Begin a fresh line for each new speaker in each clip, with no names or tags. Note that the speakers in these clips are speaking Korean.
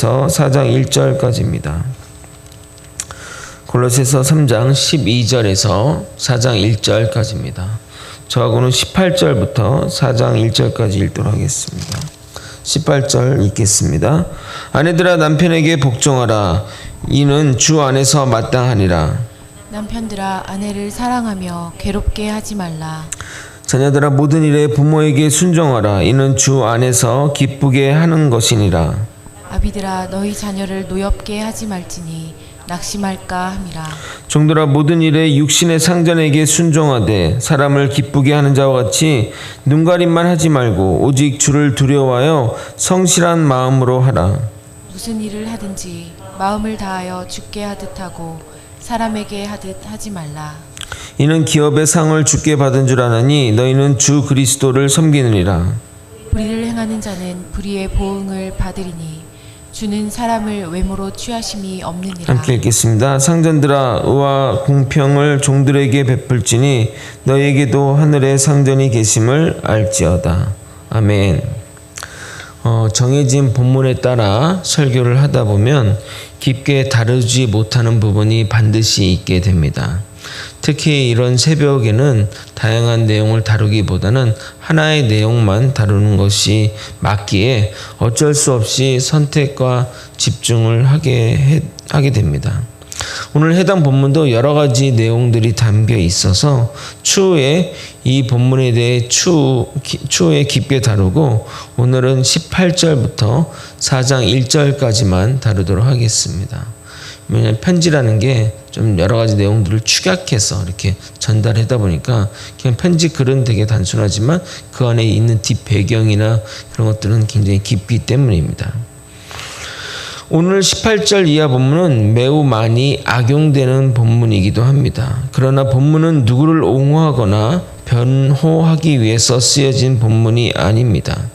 4장 1절까지입니다. 골로새서 3장 12절에서 4장 1절까지입니다. 저하고는 18절부터 4장 1절까지 읽도록 하겠습니다. 18절 읽겠습니다. 아내들아 남편에게 복종하라. 이는 주 안에서 마땅하니라.
남편들아 아내를 사랑하며 괴롭게 하지 말라.
자녀들아 모든 일에 부모에게 순종하라. 이는 주 안에서 기쁘게 하는 것이니라.
아비들아 너희 자녀를 노엽게 하지 말지니 낙심할까 함이라.
종들아 모든 일에 육신의 상전에게 순종하되 사람을 기쁘게 하는 자와 같이 눈가림만 하지 말고 오직 주를 두려워하여 성실한 마음으로 하라.
무슨 일을 하든지 마음을 다하여 주께 하듯 하고 사람에게 하듯 하지 말라.
이는 기업의 상을 주께 받은 줄 아나니 너희는 주 그리스도를 섬기느니라.
불의를 행하는 자는 불의의 보응을 받으리니 주는 사람을 외모로 취하심이 없느니라.
함께 읽겠습니다. 상전들아 의와 공평을 종들에게 베풀지니 너희에게도 하늘에 상전이 계심을 알지어다. 아멘. 정해진 본문에 따라 설교를 하다 보면 깊게 다루지 못하는 부분이 반드시 있게 됩니다. 특히 이런 새벽에는 다양한 내용을 다루기보다는 하나의 내용만 다루는 것이 맞기에 어쩔 수 없이 선택과 집중을 하게 됩니다. 오늘 해당 본문도 여러 가지 내용들이 담겨 있어서 추후에 이 본문에 대해 추후에 깊게 다루고 오늘은 18절부터 4장 1절까지만 다루도록 하겠습니다. 왜냐하면 편지라는 게 좀 여러 가지 내용들을 축약해서 이렇게 전달하다 보니까 그냥 편지 글은 되게 단순하지만 그 안에 있는 뒷 배경이나 그런 것들은 굉장히 깊기 때문입니다. 오늘 18절 이하 본문은 매우 많이 악용되는 본문이기도 합니다. 그러나 본문은 누구를 옹호하거나 변호하기 위해서 쓰여진 본문이 아닙니다.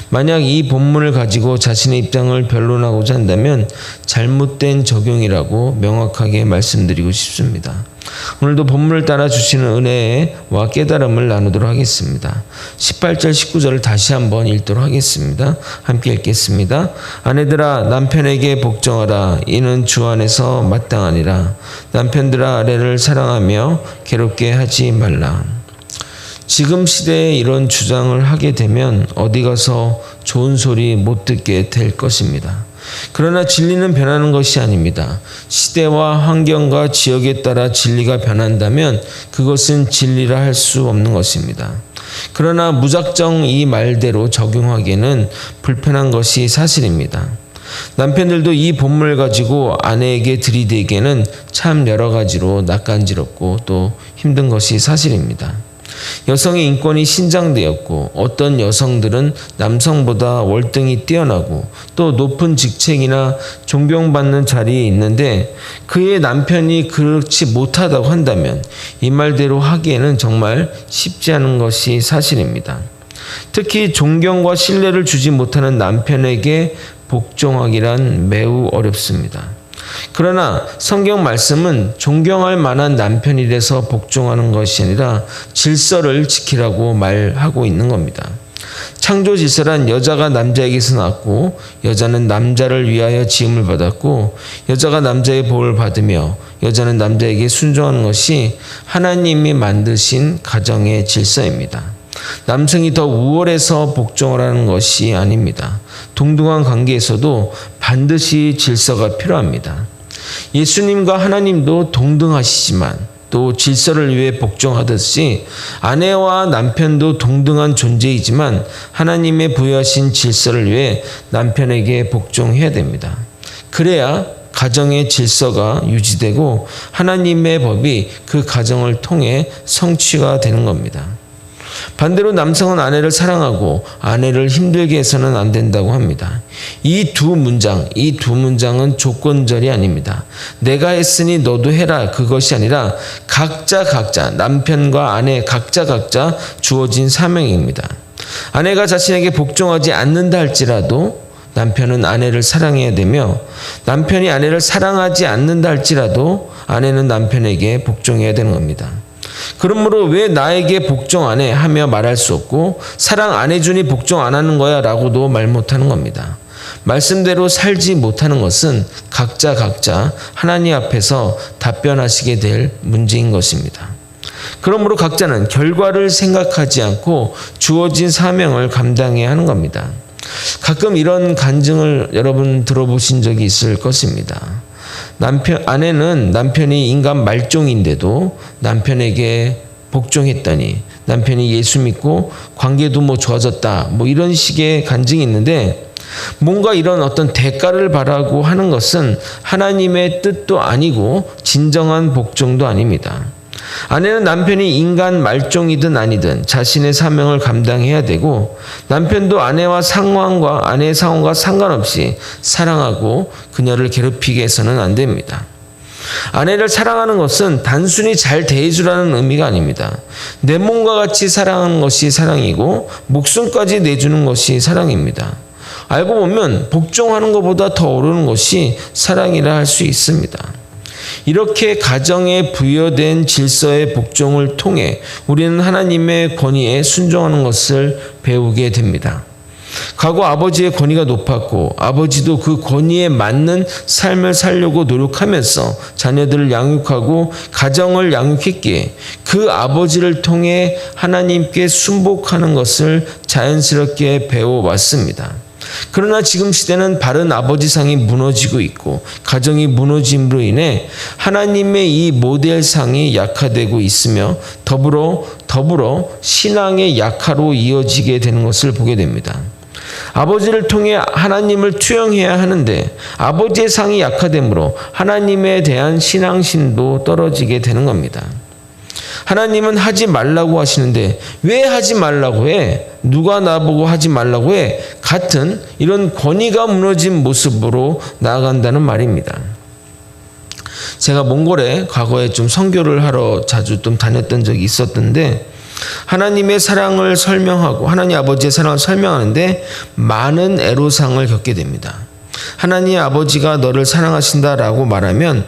만약 이 본문을 가지고 자신의 입장을 변론하고자 한다면 잘못된 적용이라고 명확하게 말씀드리고 싶습니다. 오늘도 본문을 따라 주시는 은혜와 깨달음을 나누도록 하겠습니다. 18절 19절을 다시 한번 읽도록 하겠습니다. 함께 읽겠습니다. 아내들아 남편에게 복종하라. 이는 주 안에서 마땅하니라. 남편들아 아내를 사랑하며 괴롭게 하지 말라. 지금 시대에 이런 주장을 하게 되면 어디 가서 좋은 소리 못 듣게 될 것입니다. 그러나 진리는 변하는 것이 아닙니다. 시대와 환경과 지역에 따라 진리가 변한다면 그것은 진리라 할 수 없는 것입니다. 그러나 무작정 이 말대로 적용하기에는 불편한 것이 사실입니다. 남편들도 이 본문을 가지고 아내에게 들이대기에는 참 여러 가지로 낯간지럽고 또 힘든 것이 사실입니다. 여성의 인권이 신장되었고 어떤 여성들은 남성보다 월등히 뛰어나고 또 높은 직책이나 존경받는 자리에 있는데 그의 남편이 그렇지 못하다고 한다면 이 말대로 하기에는 정말 쉽지 않은 것이 사실입니다. 특히 존경과 신뢰를 주지 못하는 남편에게 복종하기란 매우 어렵습니다. 그러나 성경 말씀은 존경할 만한 남편이라서 복종하는 것이 아니라 질서를 지키라고 말하고 있는 겁니다. 창조 질서란 여자가 남자에게서 낳았고 여자는 남자를 위하여 지음을 받았고 여자가 남자의 보호를 받으며 여자는 남자에게 순종하는 것이 하나님이 만드신 가정의 질서입니다. 남성이 더 우월해서 복종을 하는 것이 아닙니다. 동등한 관계에서도 반드시 질서가 필요합니다. 예수님과 하나님도 동등하시지만 또 질서를 위해 복종하듯이 아내와 남편도 동등한 존재이지만 하나님의 부여하신 질서를 위해 남편에게 복종해야 됩니다. 그래야 가정의 질서가 유지되고 하나님의 법이 그 가정을 통해 성취가 되는 겁니다. 반대로 남성은 아내를 사랑하고 아내를 힘들게 해서는 안 된다고 합니다. 이 두 문장은 조건절이 아닙니다. 내가 했으니 너도 해라 그것이 아니라 각자 남편과 아내 각자 주어진 사명입니다. 아내가 자신에게 복종하지 않는다 할지라도 남편은 아내를 사랑해야 되며 남편이 아내를 사랑하지 않는다 할지라도 아내는 남편에게 복종해야 되는 겁니다. 그러므로 왜 나에게 복종 안 해 하며 말할 수 없고 사랑 안 해주니 복종 안 하는 거야 라고도 말 못하는 겁니다. 말씀대로 살지 못하는 것은 각자 하나님 앞에서 답변하시게 될 문제인 것입니다. 그러므로 각자는 결과를 생각하지 않고 주어진 사명을 감당해야 하는 겁니다. 가끔 이런 간증을 여러분 들어보신 적이 있을 것입니다. 아내는 남편이 인간 말종인데도 남편에게 복종했더니 남편이 예수 믿고 관계도 좋아졌다. 이런 식의 간증이 있는데 뭔가 이런 어떤 대가를 바라고 하는 것은 하나님의 뜻도 아니고 진정한 복종도 아닙니다. 아내는 남편이 인간 말종이든 아니든 자신의 사명을 감당해야 되고 남편도 아내의 상황과 상관없이 사랑하고 그녀를 괴롭히게 해서는 안 됩니다. 아내를 사랑하는 것은 단순히 잘 대해주라는 의미가 아닙니다. 내 몸과 같이 사랑하는 것이 사랑이고 목숨까지 내주는 것이 사랑입니다. 알고 보면 복종하는 것보다 더 어려운 것이 사랑이라 할 수 있습니다. 이렇게 가정에 부여된 질서의 복종을 통해 우리는 하나님의 권위에 순종하는 것을 배우게 됩니다. 과거 아버지의 권위가 높았고 아버지도 그 권위에 맞는 삶을 살려고 노력하면서 자녀들을 양육하고 가정을 양육했기에 그 아버지를 통해 하나님께 순복하는 것을 자연스럽게 배워왔습니다. 그러나 지금 시대는 바른 아버지상이 무너지고 있고 가정이 무너짐으로 인해 하나님의 이 모델상이 약화되고 있으며 더불어 신앙의 약화로 이어지게 되는 것을 보게 됩니다. 아버지를 통해 하나님을 투영해야 하는데 아버지의 상이 약화되므로 하나님에 대한 신앙심도 떨어지게 되는 겁니다. 하나님은 하지 말라고 하시는데 왜 하지 말라고 해? 누가 나보고 하지 말라고 해? 같은 이런 권위가 무너진 모습으로 나아간다는 말입니다. 제가 몽골에 과거에 좀 선교를 하러 자주 좀 다녔던 적이 있었던데 하나님의 사랑을 설명하고 하나님 아버지의 사랑을 설명하는데 많은 애로사항을 겪게 됩니다. 하나님 아버지가 너를 사랑하신다라고 말하면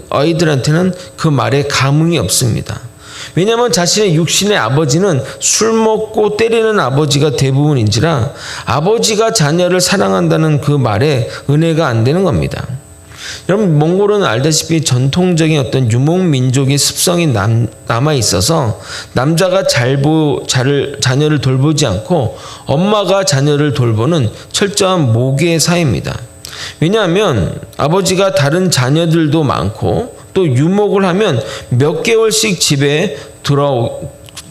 아이들한테는 그 말에 감흥이 없습니다. 왜냐하면 자신의 육신의 아버지는 술 먹고 때리는 아버지가 대부분인지라 아버지가 자녀를 사랑한다는 그 말에 은혜가 안 되는 겁니다. 여러분 몽골은 알다시피 전통적인 어떤 유목민족의 습성이 남아 있어서 남자가 자녀를 돌보지 않고 엄마가 자녀를 돌보는 철저한 모계 사회입니다. 왜냐하면 아버지가 다른 자녀들도 많고 또 유목을 하면 몇 개월씩 집에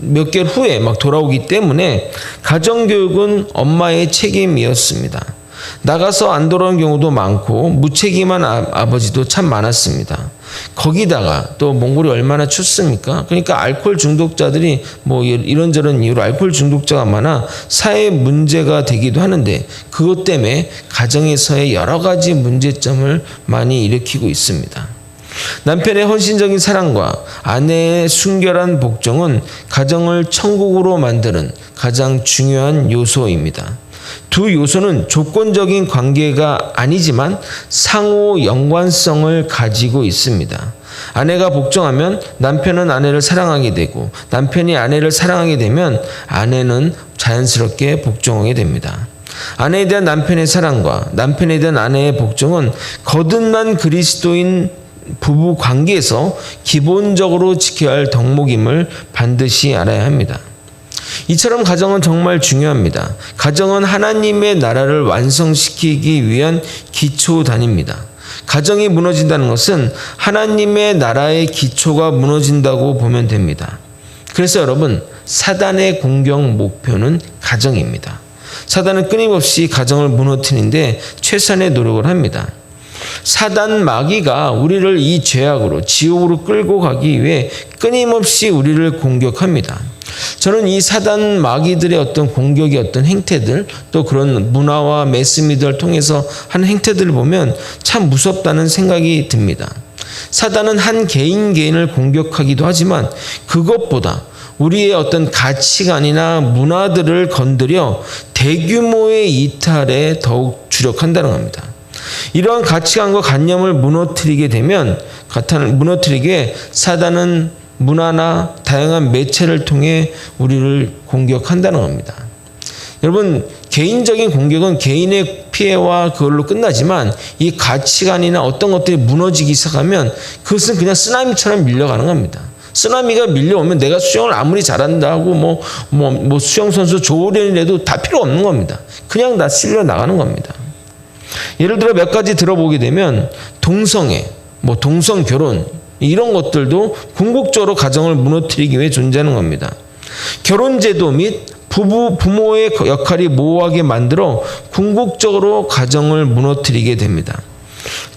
몇 개월 후에 돌아오기 때문에 가정교육은 엄마의 책임이었습니다. 나가서 안 돌아오는 경우도 많고 무책임한 아버지도 참 많았습니다. 거기다가 또 몽골이 얼마나 춥습니까? 그러니까 알코올 중독자들이 이런저런 이유로 알코올 중독자가 많아 사회 문제가 되기도 하는데 그것 때문에 가정에서의 여러 가지 문제점을 많이 일으키고 있습니다. 남편의 헌신적인 사랑과 아내의 순결한 복종은 가정을 천국으로 만드는 가장 중요한 요소입니다. 두 요소는 조건적인 관계가 아니지만 상호 연관성을 가지고 있습니다. 아내가 복종하면 남편은 아내를 사랑하게 되고 남편이 아내를 사랑하게 되면 아내는 자연스럽게 복종하게 됩니다. 아내에 대한 남편의 사랑과 남편에 대한 아내의 복종은 거듭난 그리스도인 부부 관계에서 기본적으로 지켜야 할 덕목임을 반드시 알아야 합니다. 이처럼 가정은 정말 중요합니다. 가정은 하나님의 나라를 완성시키기 위한 기초단입니다. 가정이 무너진다는 것은 하나님의 나라의 기초가 무너진다고 보면 됩니다. 그래서 여러분, 사단의 공격 목표는 가정입니다. 사단은 끊임없이 가정을 무너뜨리는데 최선의 노력을 합니다. 사단 마귀가 우리를 이 죄악으로 지옥으로 끌고 가기 위해 끊임없이 우리를 공격합니다. 저는 이 사단 마귀들의 어떤 공격의 어떤 행태들 또 그런 문화와 매스미디어를 통해서 하는 행태들을 보면 참 무섭다는 생각이 듭니다. 사단은 한 개인을 공격하기도 하지만 그것보다 우리의 어떤 가치관이나 문화들을 건드려 대규모의 이탈에 더욱 주력한다는 겁니다. 이러한 가치관과 관념을 무너뜨리게 사단은 문화나 다양한 매체를 통해 우리를 공격한다는 겁니다. 여러분, 개인적인 공격은 개인의 피해와 그걸로 끝나지만 이 가치관이나 어떤 것들이 무너지기 시작하면 그것은 그냥 쓰나미처럼 밀려가는 겁니다. 쓰나미가 밀려오면 내가 수영을 아무리 잘한다고 뭐 수영 선수 조련이라도 다 필요 없는 겁니다. 그냥 다 쓸려 나가는 겁니다. 예를 들어 몇 가지 들어보게 되면 동성애, 동성 결혼 이런 것들도 궁극적으로 가정을 무너뜨리기 위해 존재하는 겁니다. 결혼제도 및 부모의 역할이 모호하게 만들어 궁극적으로 가정을 무너뜨리게 됩니다.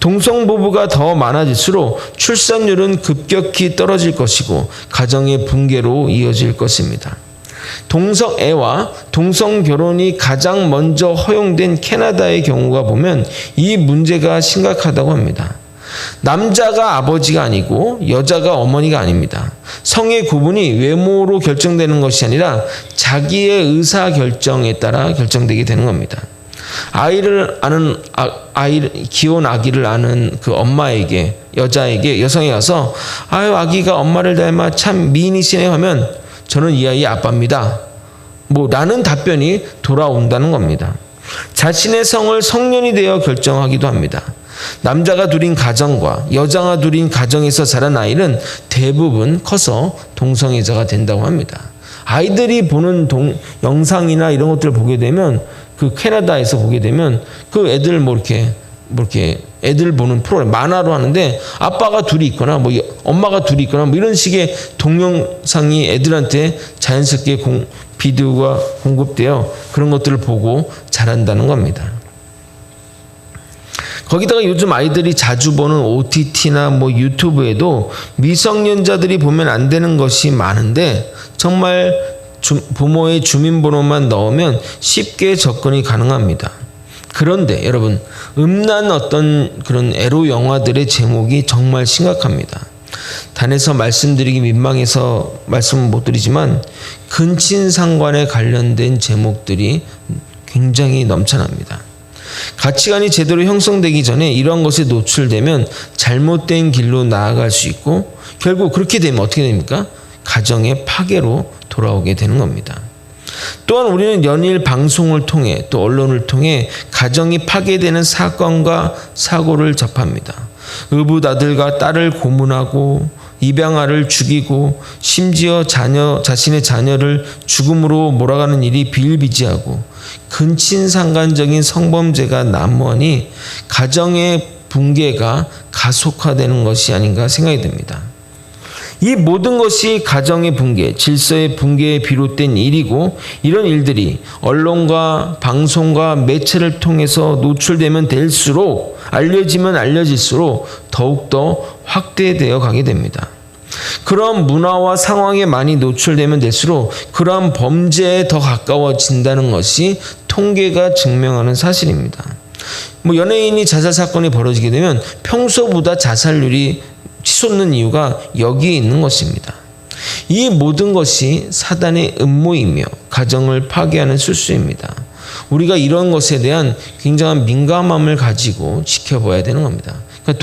동성부부가 더 많아질수록 출산율은 급격히 떨어질 것이고 가정의 붕괴로 이어질 것입니다. 동성애와 동성결혼이 가장 먼저 허용된 캐나다의 경우가 보면 이 문제가 심각하다고 합니다. 남자가 아버지가 아니고 여자가 어머니가 아닙니다. 성의 구분이 외모로 결정되는 것이 아니라 자기의 의사 결정에 따라 결정되게 되는 겁니다. 귀여운 아기를 아는 그 엄마에게, 여성에 가서 아유 아기가 엄마를 닮아 참 미인이시네 하면 저는 이 아이의 아빠입니다. 라는 답변이 돌아온다는 겁니다. 자신의 성을 성년이 되어 결정하기도 합니다. 남자가 둘인 가정과 여자가 둘인 가정에서 자란 아이는 대부분 커서 동성애자가 된다고 합니다. 아이들이 보는 영상이나 이런 것들을 보게 되면 그 캐나다에서 보게 되면 그 애들 이렇게 애들 보는 프로그램 만화로 하는데 아빠가 둘이 있거나 엄마가 둘이 있거나 이런 식의 동영상이 애들한테 자연스럽게 비디오가 공급되어 그런 것들을 보고 자란다는 겁니다. 거기다가 요즘 아이들이 자주 보는 OTT나 유튜브에도 미성년자들이 보면 안 되는 것이 많은데 정말 부모의 주민번호만 넣으면 쉽게 접근이 가능합니다. 그런데 여러분 음란 어떤 그런 에로 영화들의 제목이 정말 심각합니다. 단에서 말씀드리기 민망해서 말씀은 못 드리지만 근친상간에 관련된 제목들이 굉장히 넘쳐납니다. 가치관이 제대로 형성되기 전에 이런 것에 노출되면 잘못된 길로 나아갈 수 있고 결국 그렇게 되면 어떻게 됩니까? 가정의 파괴로 돌아오게 되는 겁니다. 또한 우리는 연일 방송을 통해 또 언론을 통해 가정이 파괴되는 사건과 사고를 접합니다. 의붓아들과 딸을 고문하고 입양아를 죽이고 심지어 자신의 자녀를 죽음으로 몰아가는 일이 비일비재하고 근친상간적인 성범죄가 난무하니 가정의 붕괴가 가속화되는 것이 아닌가 생각이 듭니다. 이 모든 것이 가정의 붕괴, 질서의 붕괴에 비롯된 일이고 이런 일들이 언론과 방송과 매체를 통해서 노출되면 될수록 알려지면 알려질수록 더욱더 확대되어 가게 됩니다. 그런 문화와 상황에 많이 노출되면 될수록 그러한 범죄에 더 가까워진다는 것이 통계가 증명하는 사실입니다. 연예인이 자살 사건이 벌어지게 되면 평소보다 자살률이 치솟는 이유가 여기에 있는 것입니다. 이 모든 것이 사단의 음모이며 가정을 파괴하는 술수입니다. 우리가 이런 것에 대한 굉장한 민감함을 가지고 지켜봐야 되는 겁니다. 그러니까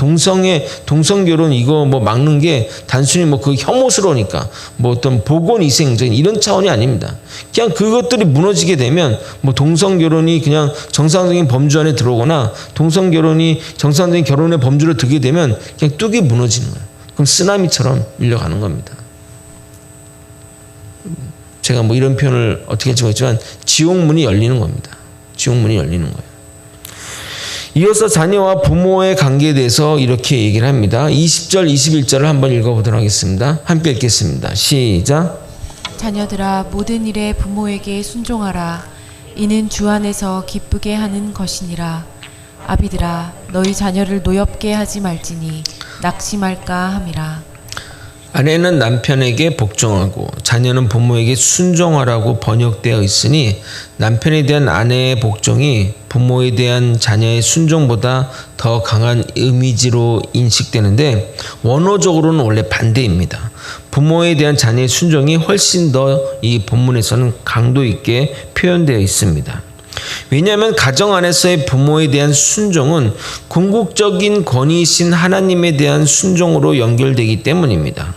동성결혼 이거 막는 게 단순히 그 혐오스러우니까 어떤 보건위생적인 이런 차원이 아닙니다. 그냥 그것들이 무너지게 되면 동성결혼이 그냥 정상적인 범주 안에 들어오거나 동성결혼이 정상적인 결혼의 범주로 들게 되면 그냥 뚝이 무너지는 거예요. 그럼 쓰나미처럼 밀려가는 겁니다. 제가 이런 표현을 어떻게 할지 모르겠지만 지옥문이 열리는 겁니다. 지옥문이 열리는 거예요. 이어서 자녀와 부모의 관계에 대해서 이렇게 얘기를 합니다. 20절, 21절을 한번 읽어보도록 하겠습니다. 함께 읽겠습니다. 시작.
자녀들아 모든 일에 부모에게 순종하라. 이는 주 안에서 기쁘게 하는 것이니라. 아비들아 너희 자녀를 노엽게 하지 말지니 낙심할까 함이라.
아내는 남편에게 복종하고 자녀는 부모에게 순종하라고 번역되어 있으니 남편에 대한 아내의 복종이 부모에 대한 자녀의 순종보다 더 강한 이미지로 인식되는데 원어적으로는 원래 반대입니다. 부모에 대한 자녀의 순종이 훨씬 더 이 본문에서는 강도 있게 표현되어 있습니다. 왜냐하면 가정 안에서의 부모에 대한 순종은 궁극적인 권위이신 하나님에 대한 순종으로 연결되기 때문입니다.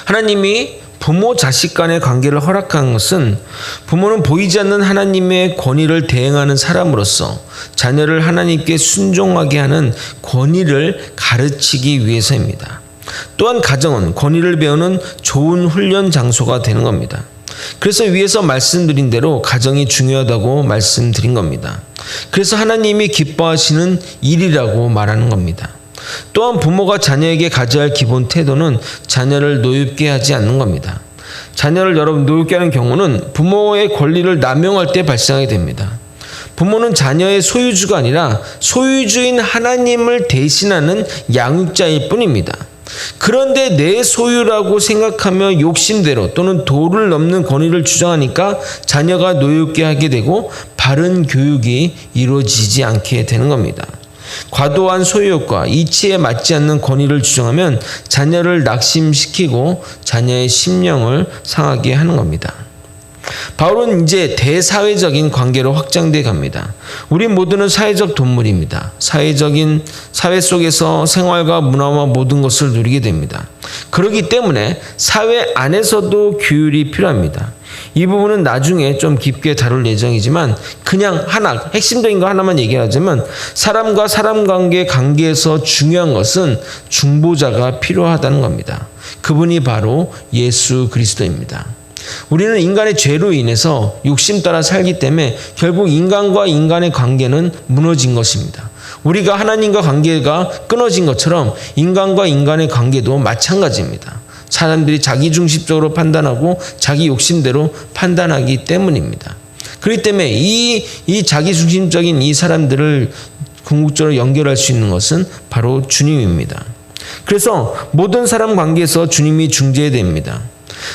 하나님이 부모 자식 간의 관계를 허락한 것은 부모는 보이지 않는 하나님의 권위를 대행하는 사람으로서 자녀를 하나님께 순종하게 하는 권위를 가르치기 위해서입니다. 또한 가정은 권위를 배우는 좋은 훈련 장소가 되는 겁니다. 그래서 위에서 말씀드린 대로 가정이 중요하다고 말씀드린 겁니다. 그래서 하나님이 기뻐하시는 일이라고 말하는 겁니다. 또한 부모가 자녀에게 가져야 할 기본 태도는 자녀를 노엽게 하지 않는 겁니다. 자녀를 여러분 노엽게 하는 경우는 부모의 권리를 남용할 때 발생하게 됩니다. 부모는 자녀의 소유주가 아니라 소유주인 하나님을 대신하는 양육자일 뿐입니다. 그런데 내 소유라고 생각하며 욕심대로 또는 도를 넘는 권위를 주장하니까 자녀가 노엽게 하게 되고 바른 교육이 이루어지지 않게 되는 겁니다. 과도한 소유욕과 이치에 맞지 않는 권위를 주장하면 자녀를 낙심시키고 자녀의 심령을 상하게 하는 겁니다. 바울은 이제 대사회적인 관계로 확장돼 갑니다. 우리 모두는 사회적 동물입니다. 사회 속에서 생활과 문화와 모든 것을 누리게 됩니다. 그렇기 때문에 사회 안에서도 규율이 필요합니다. 이 부분은 나중에 좀 깊게 다룰 예정이지만 그냥 핵심적인 거 하나만 얘기하자면 사람과 사람 관계에서 중요한 것은 중보자가 필요하다는 겁니다. 그분이 바로 예수 그리스도입니다. 우리는 인간의 죄로 인해서 욕심 따라 살기 때문에 결국 인간과 인간의 관계는 무너진 것입니다. 우리가 하나님과 관계가 끊어진 것처럼 인간과 인간의 관계도 마찬가지입니다. 사람들이 자기중심적으로 판단하고 자기 욕심대로 판단하기 때문입니다. 그렇기 때문에 이 자기중심적인 이 사람들을 궁극적으로 연결할 수 있는 것은 바로 주님입니다. 그래서 모든 사람 관계에서 주님이 중재해야 됩니다.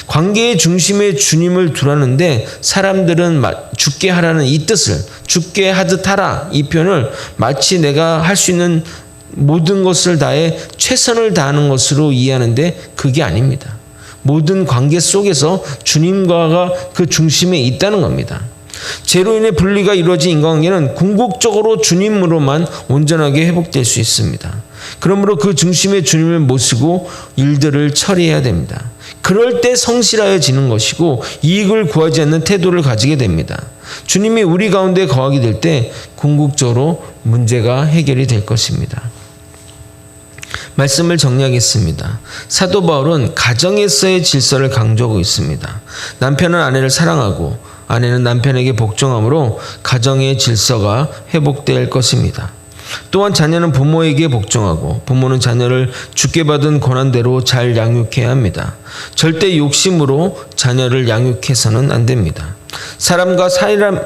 관계의 중심에 주님을 두라는데 사람들은 죽게 하라는 이 뜻을 죽게 하듯 하라 이 표현을 마치 내가 할 수 있는 모든 것을 다해 최선을 다하는 것으로 이해하는데 그게 아닙니다. 모든 관계 속에서 주님과가 그 중심에 있다는 겁니다. 죄로 인해 분리가 이루어진 인간관계는 궁극적으로 주님으로만 온전하게 회복될 수 있습니다. 그러므로 그 중심에 주님을 모시고 일들을 처리해야 됩니다. 그럴 때 성실하여지는 것이고 이익을 구하지 않는 태도를 가지게 됩니다. 주님이 우리 가운데 거하게 될 때 궁극적으로 문제가 해결이 될 것입니다. 말씀을 정리하겠습니다. 사도 바울은 가정에서의 질서를 강조하고 있습니다. 남편은 아내를 사랑하고 아내는 남편에게 복종함으로 가정의 질서가 회복될 것입니다. 또한 자녀는 부모에게 복종하고 부모는 자녀를 주께 받은 권한대로 잘 양육해야 합니다. 절대 욕심으로 자녀를 양육해서는 안 됩니다. 사람과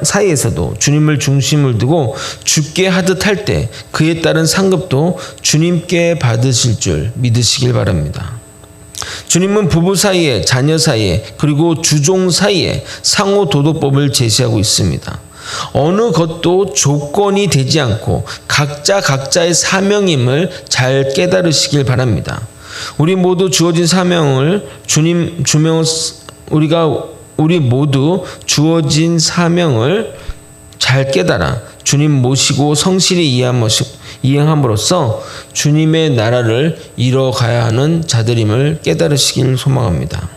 사이에서도 주님을 중심을 두고 주께 하듯 할 때 그에 따른 상급도 주님께 받으실 줄 믿으시길 바랍니다. 주님은 부부 사이에, 자녀 사이에, 그리고 주종 사이에 상호 도덕법을 제시하고 있습니다. 어느 것도 조건이 되지 않고 각자의 사명임을 잘 깨달으시길 바랍니다. 우리 모두 주어진 사명을 우리 모두 주어진 사명을 잘 깨달아 주님 모시고 성실히 이행함으로써 주님의 나라를 이뤄가야 하는 자들임을 깨달으시길 소망합니다.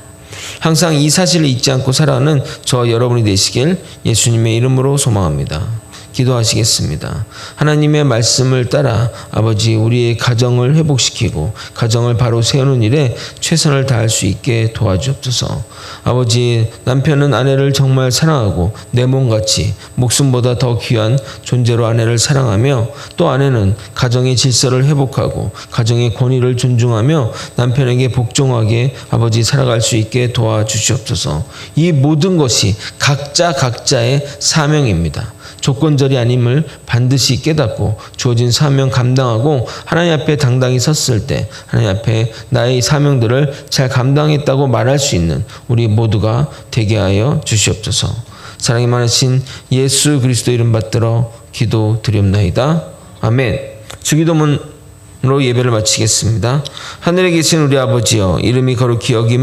항상 이 사실을 잊지 않고 살아가는 저 여러분이 되시길 예수님의 이름으로 소망합니다. 기도하시겠습니다. 하나님의 말씀을 따라 아버지 우리의 가정을 회복시키고 가정을 바로 세우는 일에 최선을 다할 수 있게 도와주옵소서. 아버지 남편은 아내를 정말 사랑하고 내 몸같이 목숨보다 더 귀한 존재로 아내를 사랑하며 또 아내는 가정의 질서를 회복하고 가정의 권위를 존중하며 남편에게 복종하게 아버지 살아갈 수 있게 도와주시옵소서. 이 모든 것이 각자의 사명입니다. 조건절이 아님을 반드시 깨닫고 주어진 사명 감당하고 하나님 앞에 당당히 섰을 때 하나님 앞에 나의 사명들을 잘 감당했다고 말할 수 있는 우리 모두가 되게 하여 주시옵소서. 사랑이 많으신 예수 그리스도 이름 받들어 기도드리옵나이다. 아멘. 주기도문으로 예배를 마치겠습니다. 하늘에 계신 우리 아버지여, 이름이 거룩히 여김을